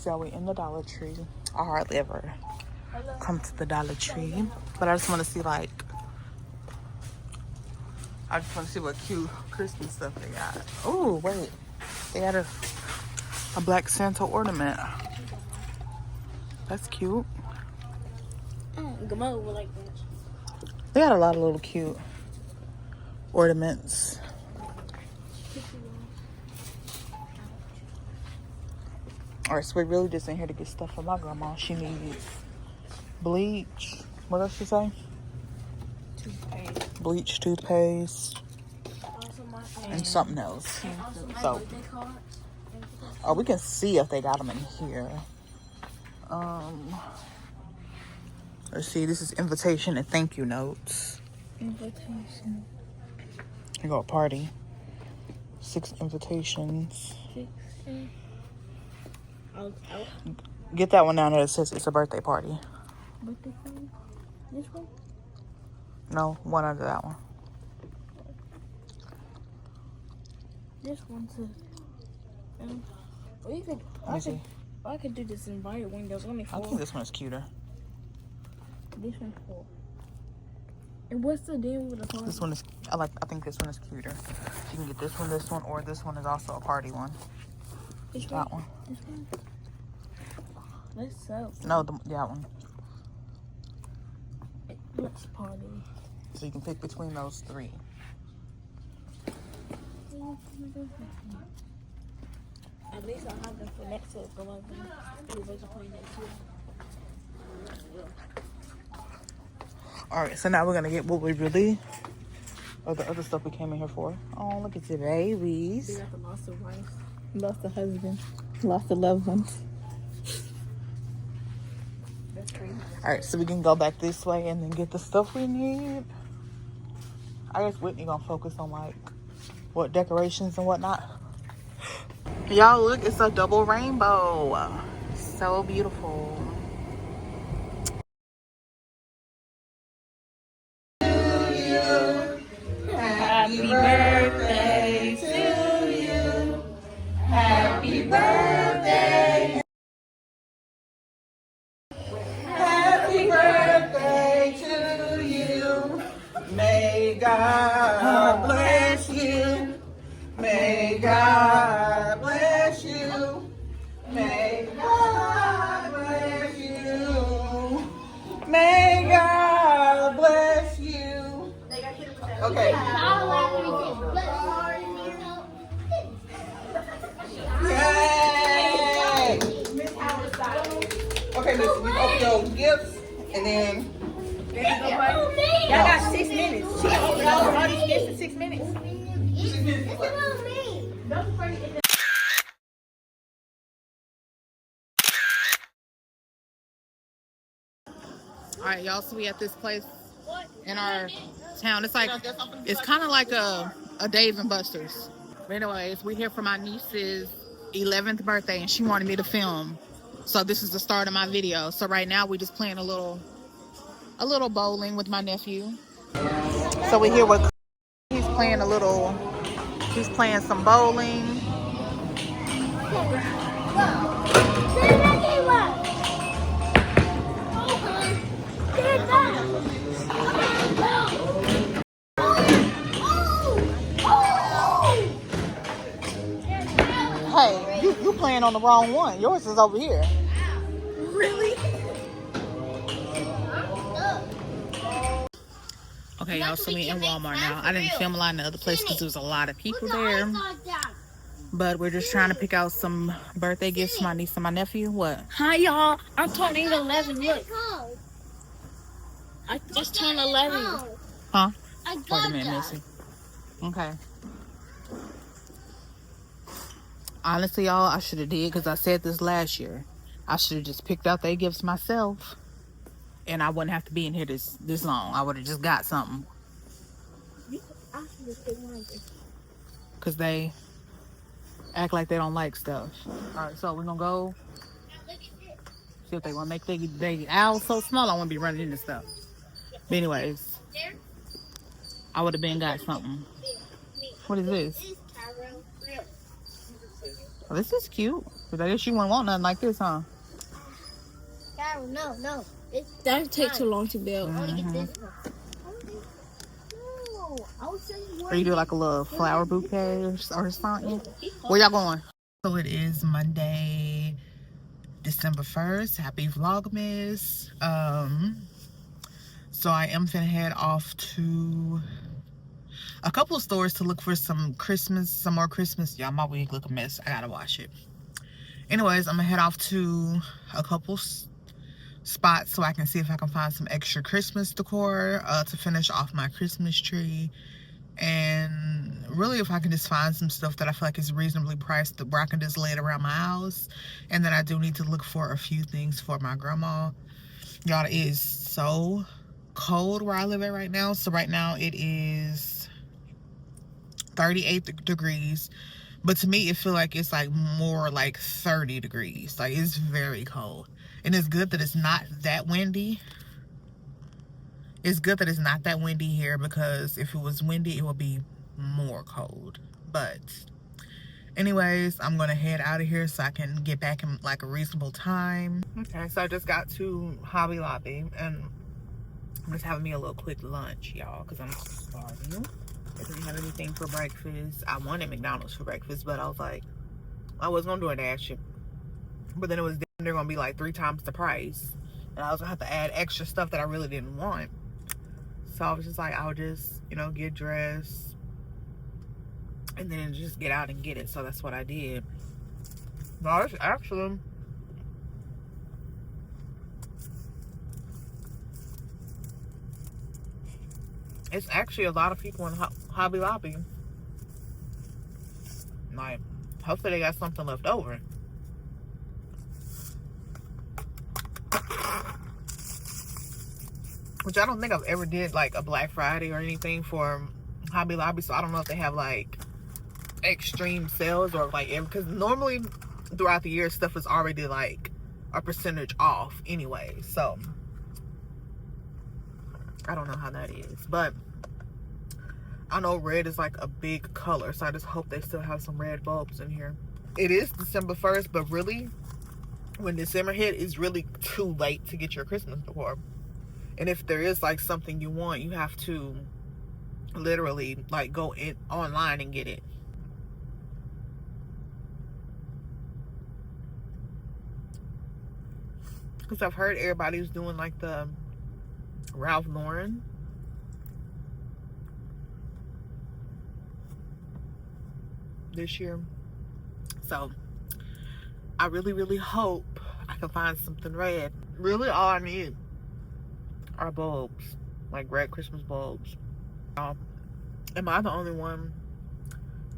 y'all, we in the Dollar Tree. I hardly ever come to the Dollar Tree, but I just want to see like, I just want to see what cute Christmas stuff they got. Oh wait, they had a black Santa ornament. That's cute. They got a lot of little cute ornaments. Alright, so we're really just in here to get stuff for my grandma. She needs bleach. What else she say? Toothpaste. Bleach, toothpaste. And something else. So, oh, we can see if they got them in here. Let's see. This is invitation and thank you notes. Invitation. You go a party. 6 invitations. Get that one down there that says it's a birthday party. Birthday party? This one? No, one under that one. This one says. I could do this invite windows. Let me. I think this one is cuter. This one's cool. And what's the deal with the party? This one is. I think this one is cuter. You can get this one, or this one is also a party one. That one. This one. Let's sell. No, that one. Let's party. So you can pick between those 3. At least I'll have them for next to the love. Alright, so now we're gonna get what we really, or the other stuff we came in here for. Oh, look at your babies. They got the lost of wife, lost of husband, lost of loved ones. That's crazy. Alright, so we can go back this way and then get the stuff we need. I guess Whitney gonna focus on like what decorations and whatnot. Y'all look, it's a double rainbow. So beautiful. Happy birthday to you. Happy birthday. Happy birthday to you. May God bless you. May God bless you. May God bless you. May God bless you. Okay. Yay! Okay, listen, you open your gifts and then. Y'all got 6 minutes. She opened all these gifts in 6 minutes. 6 minutes. All right, y'all. So we at this place in our town. It's like it's kind of like a Dave and Buster's. But anyways, we're here for my niece's 11th birthday, and she wanted me to film. So this is the start of my video. So right now we're just playing a little bowling with my nephew. So we're here with. He's playing some bowling. Hey, you playing on the wrong one. Yours is over here. Really? Okay, y'all, so we in Walmart now. I didn't film a lot in the other place because there was a lot of people there. But we're just trying to pick out some birthday gifts for my niece and my nephew. What? Hi, y'all. I'm turning 11. Look. I just turned 11. Huh? Wait a minute, Missy. Okay. Honestly, y'all, I should have did because I said this last year. I should have just picked out their gifts myself. And I wouldn't have to be in here this long. I would have just got something. Because they act like they don't like stuff. Alright, so we're going to go see if they want to make they owl so small I want to be running into stuff. But anyways, I would have been got something. What is this? Well, this is cute. But I guess you wouldn't want nothing like this, huh? Carol, no. That takes too long to build. I want to get this one. No, I was saying Or you do like a little flower bouquet or something. Where y'all going? So it is Monday, December 1st. Happy Vlogmas. So I am finna head off to a couple of stores to look for some more Christmas. Yeah, my wig look a mess. I gotta wash it. Anyways, I'm gonna head off to a couple spots so I can see if I can find some extra Christmas decor to finish off my Christmas tree. And really, if I can just find some stuff that I feel like is reasonably priced where I can just lay it around my house. And then I do need to look for a few things for my grandma. Y'all, it is so cold where I live at right now. So right now it is 38 degrees. But to me, it feels like it's like more like 30 degrees. Like, it's very cold. And it's good that it's not that windy. It's good that it's not that windy here, because if it was windy, it would be more cold. But anyways, I'm gonna head out of here so I can get back in like a reasonable time. Okay, so I just got to Hobby Lobby and I'm just having me a little quick lunch, y'all, because I'm starving. I didn't have anything for breakfast. I wanted McDonald's for breakfast, but I was like, I was gonna do an ad ship, but then it was they're gonna be like 3 times the price, and I was gonna have to add extra stuff that I really didn't want. So I was just like, I'll just, you know, get dressed and then just get out and get it. So that's what I did. No, it's actually a lot of people in Hobby Lobby. Like, hopefully they got something left over. Which I don't think I've ever did like a Black Friday or anything for Hobby Lobby, so I don't know if they have like extreme sales or like, because normally throughout the year stuff is already like a percentage off anyway, so I don't know how that is. But I know red is like a big color, so I just hope they still have some red bulbs in here. It is December 1st, but really when December hit, it's really too late to get your Christmas decor. And if there is like something you want, you have to literally like go in online and get it. Because I've heard everybody's doing like the Ralph Lauren. This year. So I really hope I can find something red. Really all I need are bulbs, like red Christmas bulbs. Am I the only one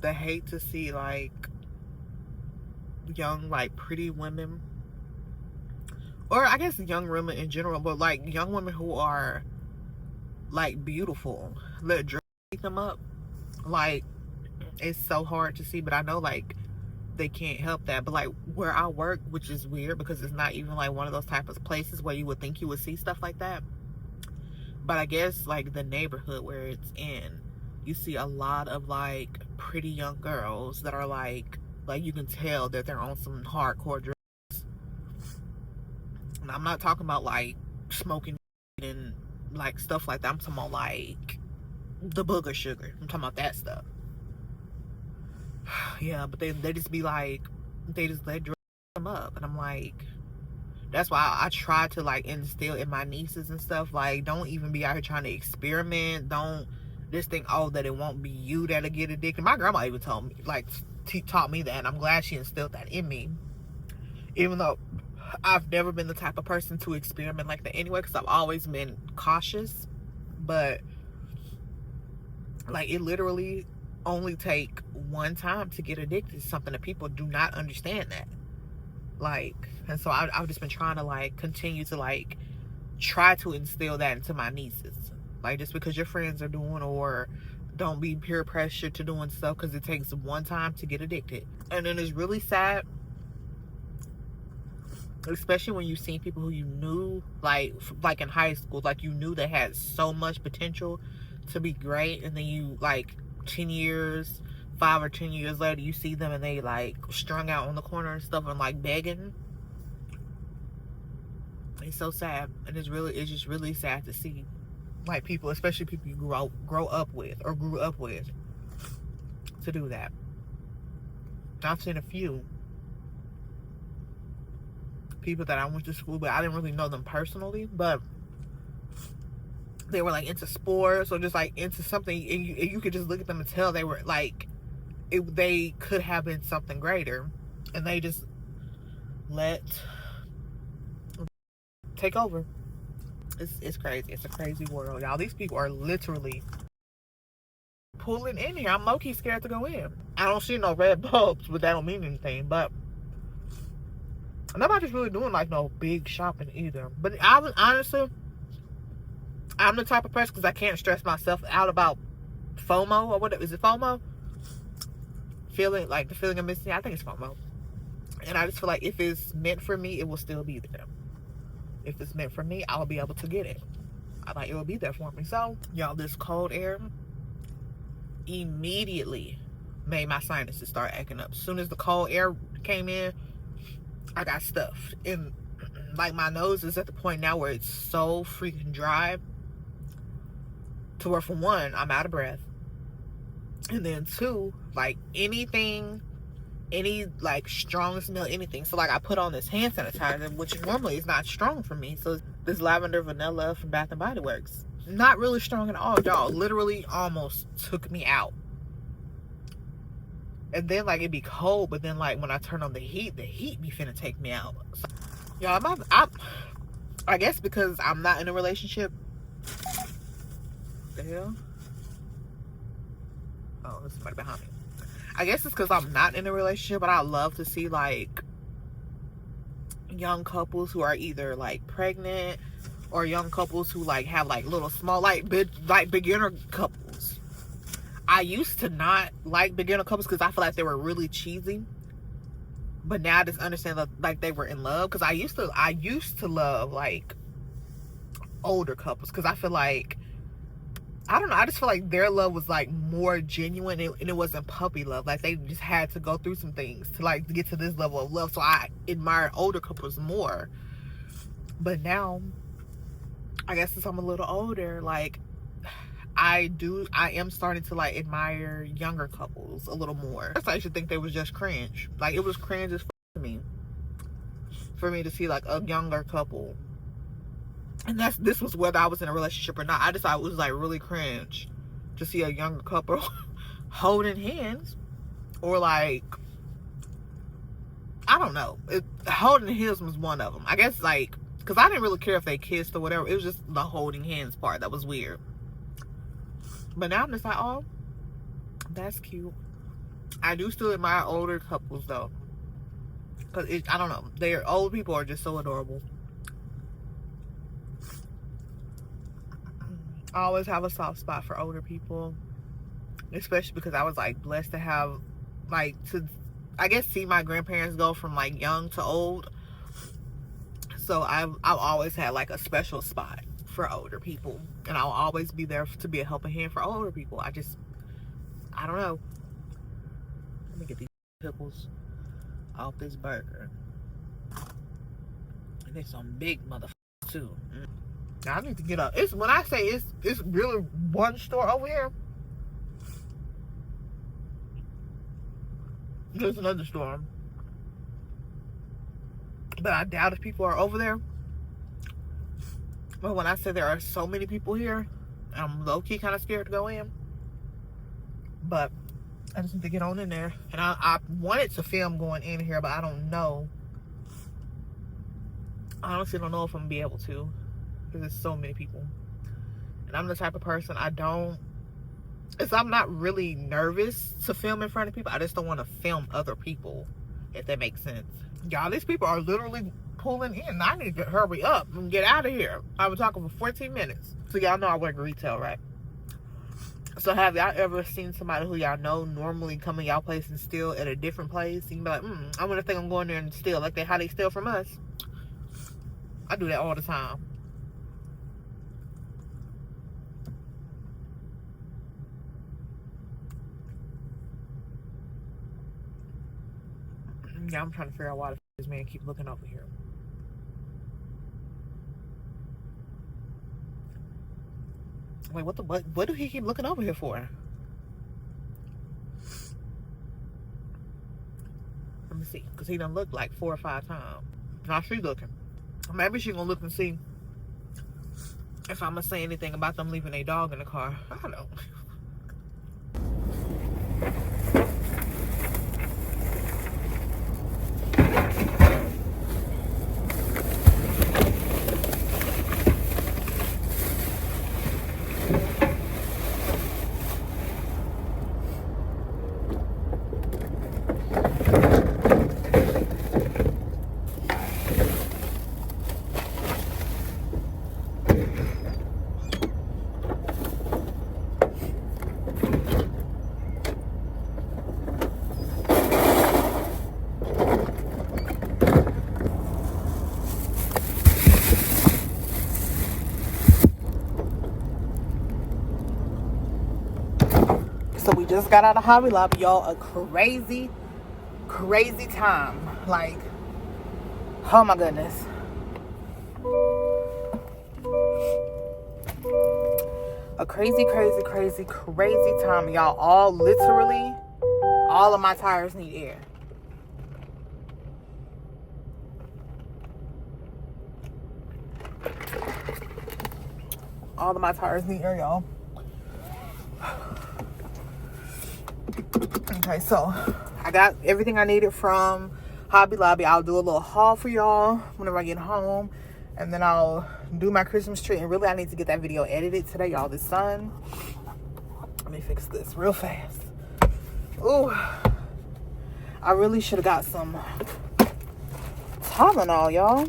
that hate to see like young, like pretty women, or I guess young women in general, but like young women who are like beautiful, let dress eat them up? Like, it's so hard to see, but I know like they can't help that. But like where I work, which is weird because it's not even like one of those type of places where you would think you would see stuff like that, but I guess like the neighborhood where it's in, you see a lot of like pretty young girls that are like you can tell that they're on some hardcore drugs. And I'm not talking about like smoking and like stuff like that. I'm talking about like the booger sugar. I'm talking about that stuff. Yeah, but they just be like, they just let drugs them up. And I'm like, that's why I try to like instill in my nieces and stuff, like, don't even be out here trying to experiment. Don't just think, oh, that it won't be you that'll get addicted. My grandma even told me, like, taught me that, and I'm glad she instilled that in me. Even though I've never been the type of person to experiment like that anyway, because I've always been cautious. But like, it literally only take one time to get addicted to something, that people do not understand that. Like, and so I've just been trying to like continue to like try to instill that into my nieces. Like, just because your friends are doing, or don't be peer pressure to doing stuff because it takes one time to get addicted. And then it's really sad, especially when you see people who you knew like in high school, like you knew they had so much potential to be great, and then you like 10 years, 5 or 10 years later, you see them and they like strung out on the corner and stuff and like begging. It's so sad, and it's just really sad to see, like, people, especially people you grow up with or grew up with, to do that. I've seen a few people that I went to school, but I didn't really know them personally, but they were like into sports or just like into something, and you could just look at them and tell they were like, they could have been something greater, and they just let take over. It's crazy. It's a crazy world, y'all. These people are literally pulling in here. I'm low-key scared to go in. I don't see no red bulbs, but that don't mean anything. But nobody's really doing like no big shopping either. But honestly, I'm the type of person, because I can't stress myself out about FOMO, or what is it, FOMO? The feeling of missing. I think it's FOMO. And I just feel like if it's meant for me, it will still be there. If it's meant for me, I'll be able to get it. It will be there for me. So, y'all, this cold air immediately made my sinuses start acting up. As soon as the cold air came in, I got stuffed. And, like, my nose is at the point now where it's so freaking dry to where, for one, I'm out of breath. And then, two, like, any like strong smell, anything. So like I put on this hand sanitizer, which normally is not strong for me. So this lavender vanilla from Bath and Body Works, not really strong at all, y'all. Literally almost took me out. And then like it'd be cold, but then like when I turn on the heat be finna take me out. So, y'all, I guess because I'm not in a relationship. The hell? Oh, there's somebody behind me. I guess it's because I'm not in a relationship, but I love to see like young couples who are either like pregnant, or young couples who like have like little small like beginner couples. I used to not like beginner couples because I feel like they were really cheesy, but now I just understand that like they were in love. Because I used to love like older couples, because I feel like, I don't know, I just feel like their love was like more genuine, and it wasn't puppy love. Like they just had to go through some things to like to get to this level of love. So I admire older couples more. But now, I guess since I'm a little older, like I am starting to like admire younger couples a little more. I used to think they was just cringe. Like it was cringe as to me, for me to see like a younger couple. And this was whether I was in a relationship or not. I just thought it was like really cringe to see a younger couple holding hands, or like, I don't know. Holding hands was one of them. I guess like, because I didn't really care if they kissed or whatever. It was just the holding hands part that was weird. But now I'm just like, oh, that's cute. I do still admire older couples though, because I don't know, their old people are just so adorable. I always have a soft spot for older people, especially because I was like blessed to have like I guess see my grandparents go from like young to old. So I've always had like a special spot for older people, and I'll always be there to be a helping hand for older people. I don't know. Let me get these pickles off this burger. And there's some big motherfuckers too. I need to get up. When I say it's really one store over here. There's another store, but I doubt if people are over there. But when I say there are so many people here, I'm low-key kind of scared to go in. But I just need to get on in there. And I wanted to film going in here, but I don't know. I honestly don't know if I'm going to be able to, because there's so many people. And I'm the type of person, I'm not really nervous to film in front of people. I just don't want to film other people, if that makes sense. Y'all, these people are literally pulling in. I need to hurry up and get out of here. I was talking for 14 minutes. So y'all know I work retail, right? So have y'all ever seen somebody who y'all know normally come in y'all place and steal at a different place? You can be like, I wonder if they gonna go in there and steal like how they steal from us. I do that all the time. Yeah, I'm trying to figure out why this man keep looking over here. Wait, what do he keep looking over here for? Let me see, because he done looked like 4 or 5 times. Now she's looking. Maybe she's gonna look and see if I'm gonna say anything about them leaving their dog in the car. I don't know. So we just got out of Hobby Lobby, y'all. A crazy time. Like, oh my goodness. A crazy time, y'all. Literally, all of my tires need air. All of my tires need air, y'all. Okay, so I got everything I needed from Hobby Lobby. I'll do a little haul for y'all whenever I get home, and then I'll do my Christmas tree. And really, I need to get that video edited today, y'all. The sun. Let me fix this real fast. Ooh, I really should have got some Tylenol, y'all.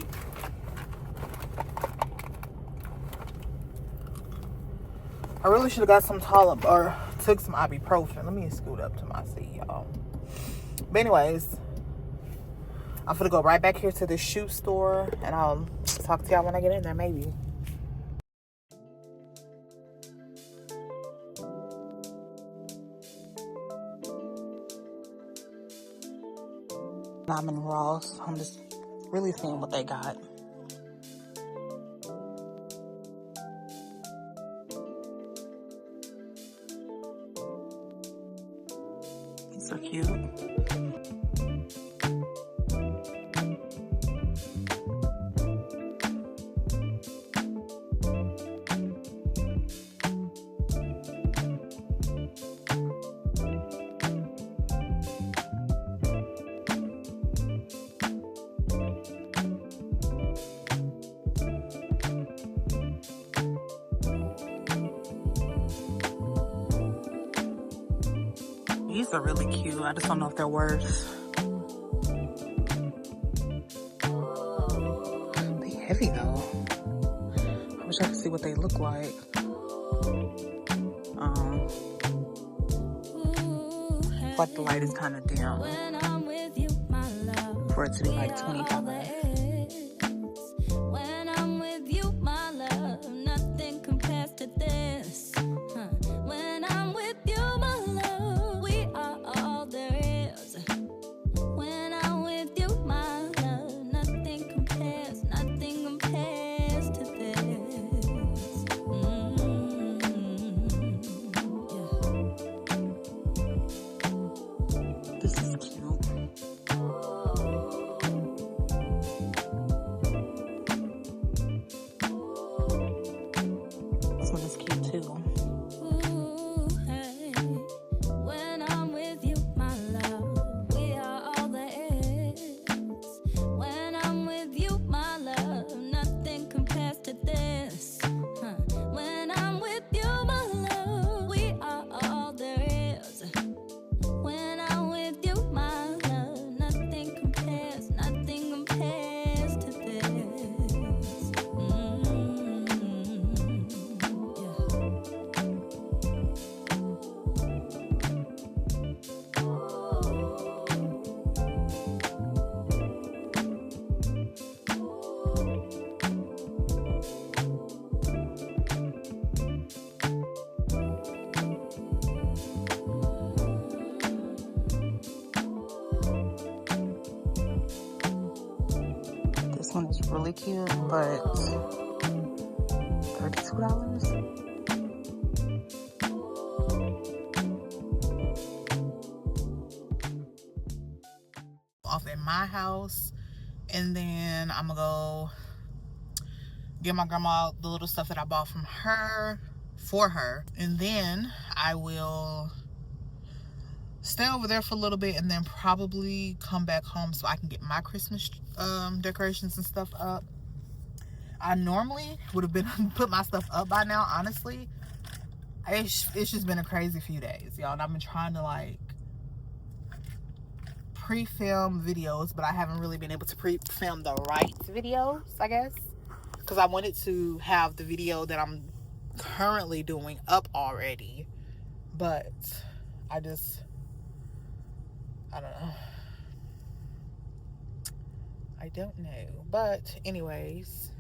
I really should have got some Tylenol or took some ibuprofen. Let me scoot up to my seat, y'all. But anyways, I'm gonna go right back here to the shoe store, and I'll talk to y'all when I get in there, maybe. I'm in Ross. I'm just really seeing what they got. So cute. These are really cute. I just don't know if they're worth. They heavy though. I wish I could see what they look like. Like the light is kind of dim for it to be like 25. When I'm with you, my love, nothing compares to this. When I'm with you, my love, we are all there is. When I'm with you, my love, nothing compares to this. This is cute. This one is really cute, but $32. Off at my house, and then I'm gonna go give my grandma the little stuff that I bought from her for her, and then I will stay over there for a little bit and then probably come back home so I can get my Christmas decorations and stuff up. I normally would have been put my stuff up by now, honestly. It's just been a crazy few days, y'all, and I've been trying to like pre-film videos, but I haven't really been able to pre-film the right videos, I guess, because I wanted to have the video that I'm currently doing up already, but I don't know. I don't know. But anyways,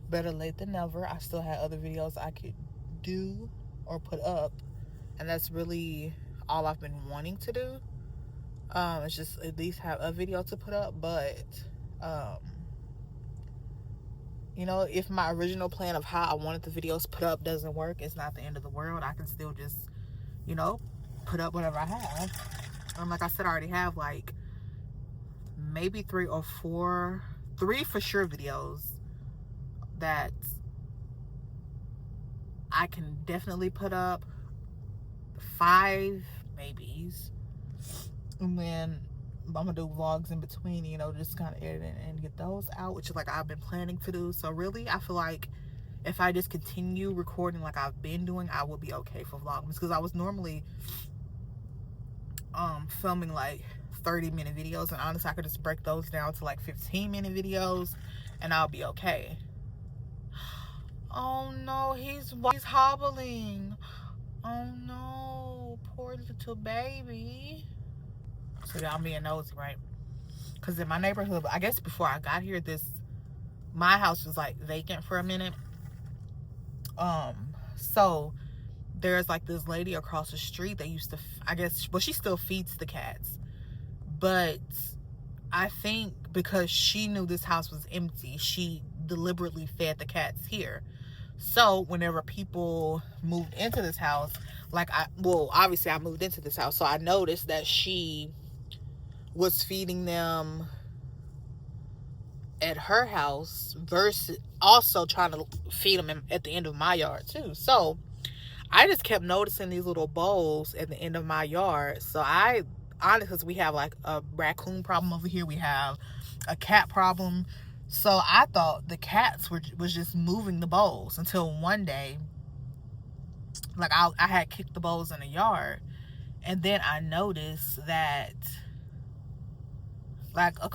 better late than never. I still had other videos I could do or put up, and that's really all I've been wanting to do. It's just at least have a video to put up. But you know, if my original plan of how I wanted the videos put up doesn't work, it's not the end of the world. I can still just, you know, put up whatever I have. Like I said, I already have like maybe 3 for sure videos that I can definitely put up. 5 maybes, and then I'm gonna do vlogs in between, you know, just kind of edit and get those out, which is like I've been planning to do. So really, I feel like if I just continue recording like I've been doing, I will be okay for Vlogmas, because I was normally filming like 30-minute videos, and honestly I could just break those down to like 15-minute videos and I'll be okay. Oh no, he's hobbling. Oh no, poor little baby. So yeah, I'm being nosy, right? Because in my neighborhood, I guess before I got here, my house was like vacant for a minute. So there's like this lady across the street that used to, I guess, well, she still feeds the cats, but I think because she knew this house was empty, she deliberately fed the cats here. So whenever people moved into this house, like obviously I moved into this house, so I noticed that she was feeding them at her house versus also trying to feed them at the end of my yard too. So I just kept noticing these little bowls at the end of my yard. So honestly, because we have like a raccoon problem over here, we have a cat problem. So I thought the cats was just moving the bowls, until one day, like I had kicked the bowls in the yard, and then I noticed that like a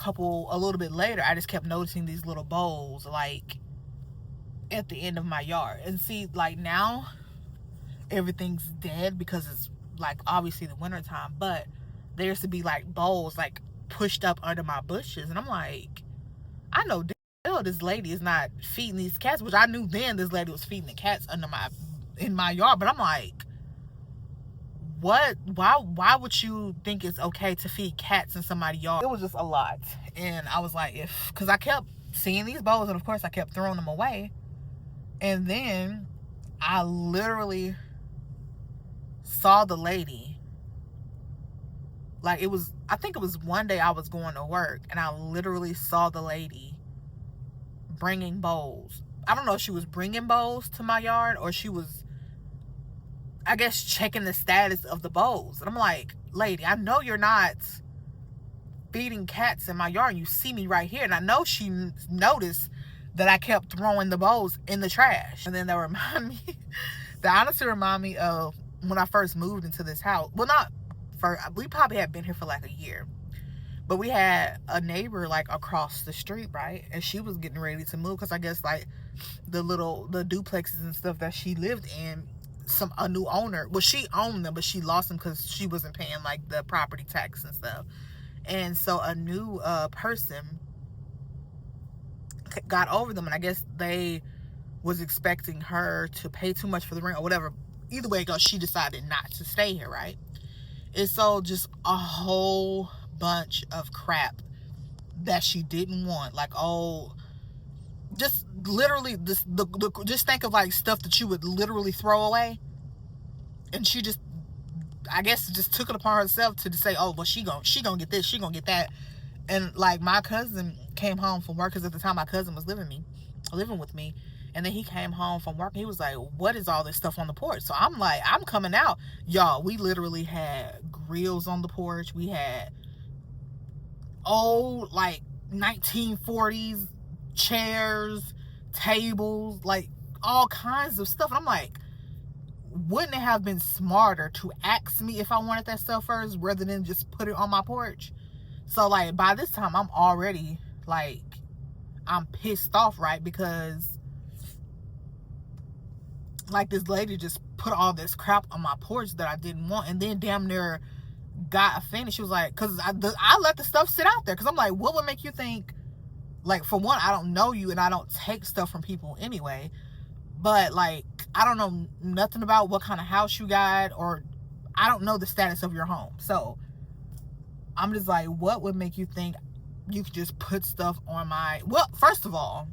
little bit later, I just kept noticing these little bowls like at the end of my yard. And see, like now everything's dead because it's like obviously the winter time, but there used to be like bowls like pushed up under my bushes, and I'm like, I know this lady is not feeding these cats, which I knew then this lady was feeding the cats in my yard, but I'm like, why would you think it's okay to feed cats in somebody's yard? It was just a lot. And I was like, because I kept seeing these bowls, and of course I kept throwing them away. And then I literally saw the lady, like I think it was one day I was going to work, and I literally saw the lady bringing bowls. I don't know if she was bringing bowls to my yard or she was, I guess, checking the status of the bowls. And I'm like, lady, I know you're not feeding cats in my yard. You see me right here. And I know she noticed that I kept throwing the bowls in the trash. And then that honestly remind me of when I first moved into this house. Well, we probably had been here for like a year. But we had a neighbor like across the street, right? And she was getting ready to move, because I guess like the duplexes and stuff that she lived in, a new owner, well, she owned them, but she lost them because she wasn't paying like the property tax and stuff. And so a new person got over them, and I guess they was expecting her to pay too much for the rent or whatever. Either way it goes, she decided not to stay here, right? And so just a whole bunch of crap that she didn't want. Like, oh, just literally just think of like stuff that you would literally throw away. And she just, I guess, just took it upon herself to say, oh, well, she gonna get this, she gonna get that. And like my cousin came home from work, because at the time my cousin was living with me. And then he came home from work and he was like, what is all this stuff on the porch? So I'm like, I'm coming out. Y'all, we literally had grills on the porch. We had old, like, 1940s chairs, tables, like, all kinds of stuff. And I'm like, wouldn't it have been smarter to ask me if I wanted that stuff first rather than just put it on my porch? So, like, by this time, I'm already, like, I'm pissed off, right? Because, like, this lady just put all this crap on my porch that I didn't want, and then damn near got offended. She was like, because I let the stuff sit out there, because I'm like, what would make you think, like, for one, I don't know you, and I don't take stuff from people anyway, but, like, I don't know nothing about what kind of house you got, or I don't know the status of your home. So I'm just like, what would make you think you could just put stuff on my... Well, first of all,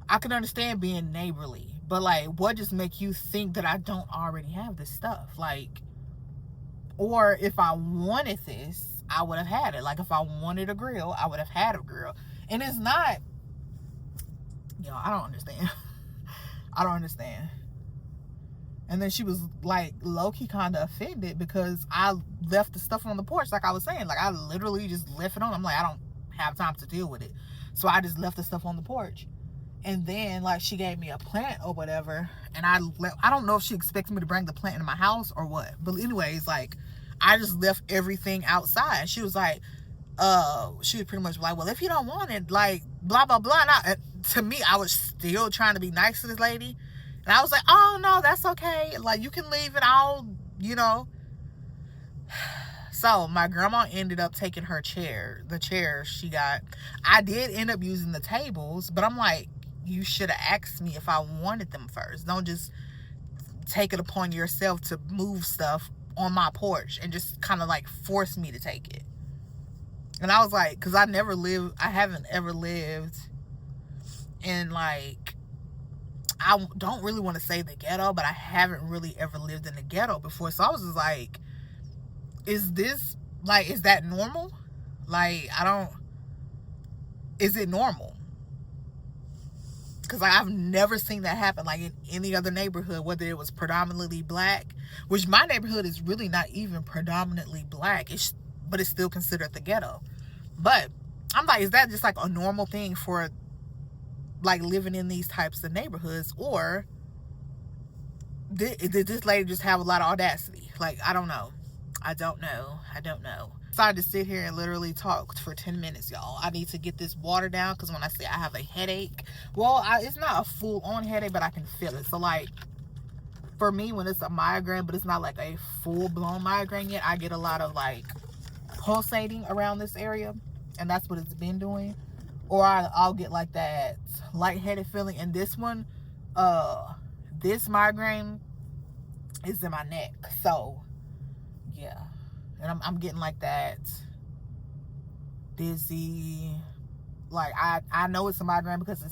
I can understand being neighborly, but, like, what just make you think that I don't already have this stuff? Like, or if I wanted this, I would have had it. Like, if I wanted a grill, I would have had a grill. And it's not... I don't understand. I don't understand. And then she was, like, low-key kind of offended because I left the stuff on the porch, like I was saying. Like, I literally just left it on. I'm like, I don't have time to deal with it. So I just left the stuff on the porch. And then, like, she gave me a plant or whatever. And I don't know if she expected me to bring the plant into my house or what. But anyways, like, I just left everything outside. She was like, she was pretty much like, well, if you don't want it, like, blah, blah, blah. And to me, I was still trying to be nice to this lady. And I was like, oh, no, that's okay. Like, you can leave it. I'll, So, my grandma ended up taking her chair, the chair she got. I did end up using the tables, but I'm like, you should have asked me if I wanted them first. Don't just take it upon yourself to move stuff on my porch and just kind of, like, force me to take it. And I was like, because I haven't ever lived in, like, I don't really want to say the ghetto, but I haven't really ever lived in the ghetto before. So I was just like, is that normal? Like, is it normal? Because, like, I've never seen that happen, like, in any other neighborhood, whether it was predominantly black, which my neighborhood is really not even predominantly black, but it's still considered the ghetto. But I'm like, is that just, like, a normal thing for, like, living in these types of neighborhoods? Or did this lady just have a lot of audacity? Like, I don't know. I don't know. Decided to sit here and literally talk for 10 minutes, y'all. I need to get this water down, because when I say I have a headache, well, it's not a full-on headache, but I can feel it. So, like, for me, when it's a migraine, but it's not like a full-blown migraine yet, I get a lot of, like, pulsating around this area, and that's what it's been doing. Or I'll get, like, that lightheaded feeling. And this one, this migraine is in my neck. So, yeah. And I'm getting, like, that dizzy. Like, I know it's a migraine because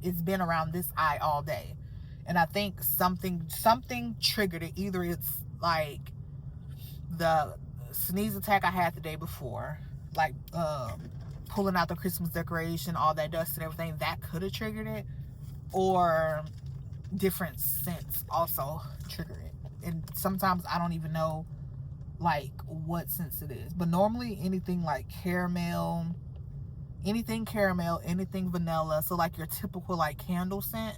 it's been around this eye all day. And I think something triggered it. Either it's, like, the sneeze attack I had the day before, like, pulling out the Christmas decoration, all that dust and everything, that could have triggered it. Or different scents also trigger it. And sometimes I don't even know, like, what scents it is. But normally anything like caramel, anything vanilla, so like your typical, like, candle scent,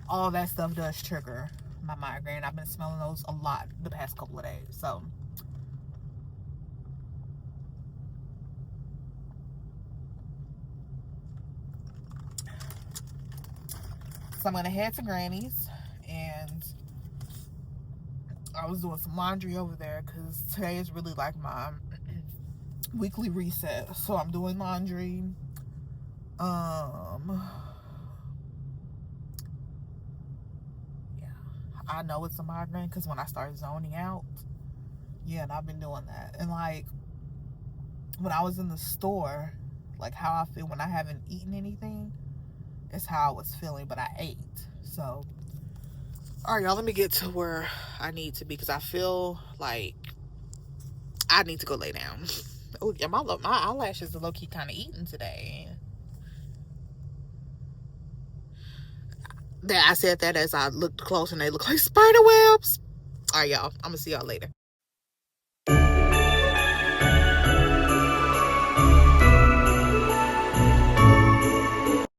all that stuff does trigger my migraine. I've been smelling those a lot the past couple of days. So I'm gonna head to Granny's, and I was doing some laundry over there because today is really like my weekly reset. So I'm doing laundry. Yeah, I know it's a migraine because when I start zoning out, yeah, and I've been doing that. And, like, when I was in the store, like how I feel when I haven't eaten anything, is how I was feeling, but I ate. So, all right, y'all, let me get to where I need to be because I feel like I need to go lay down. Oh, yeah, my eyelashes are low-key kind of eating today. That I said that as I looked close and they look like spider webs. All right, y'all, I'm gonna see y'all later.